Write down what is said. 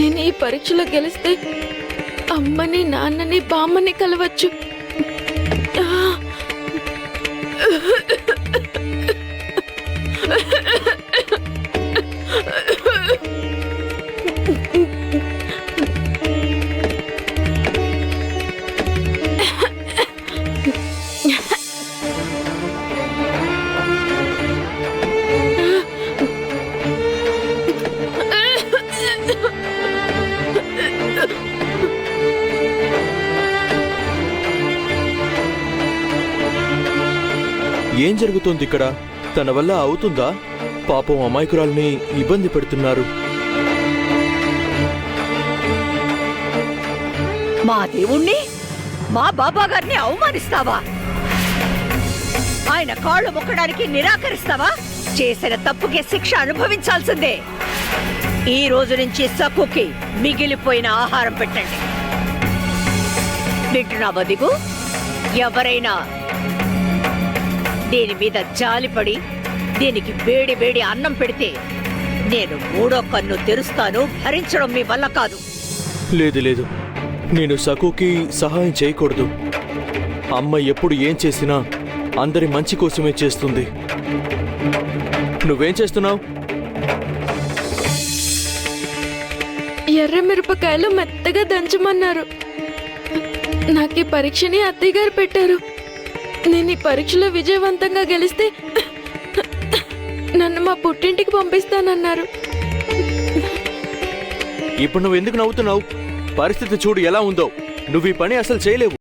నేను ఈ పరీక్షలో గెలిస్తే అమ్మని నాన్నని బామ్మని కలవచ్చు. ఏం జరుగుతోంది ఇక్కడ? తన వల్ల అవుతుందా? పాపం అమాయకురాల్ని ఇబ్బంది పెడుతున్నారు. మా దేవుణ్ణి, మా బాబా గారిని అవమానిస్తావా? ఆయన కాళ్ళు మొక్కడానికి నిరాకరిస్తావా? చేసిన తప్పుకి శిక్ష అనుభవించాల్సిందే. ఈ రోజు నుంచి సక్కుకి మిగిలిపోయిన ఆహారం పెట్టండి. వింటున్నావా దిగు? ఎవరైనా దీని మీద జాలిపడి దీనికి వేడి వేడి అన్నం పెడితే నేను మూడో కన్ను తెరుస్తాను. భరించడం మీ వల్ల కాదు. లేదు లేదు, నేను సకుకి సహాయం చేయకూడదు. అమ్మ ఎప్పుడు ఏం చేసినా అందరి మంచి కోసమే చేస్తుంది. నువ్వేం చేస్తున్నావు? ఎర్ర మిరపకాయలు మెత్తగా దంచమన్నారు. నాకు ఈ పరీక్షని అత్తయ్య గారు పెట్టారు. నేను ఈ పరీక్షలో విజయవంతంగా గెలిస్తే నన్ను మా పుట్టింటికి పంపిస్తానన్నారు. ఇప్పుడు నువ్వు ఎందుకు నవ్వుతున్నావు? పరిస్థితి చూడు ఎలా ఉందో. నువ్వు ఈ పని అసలు చేయలేవు.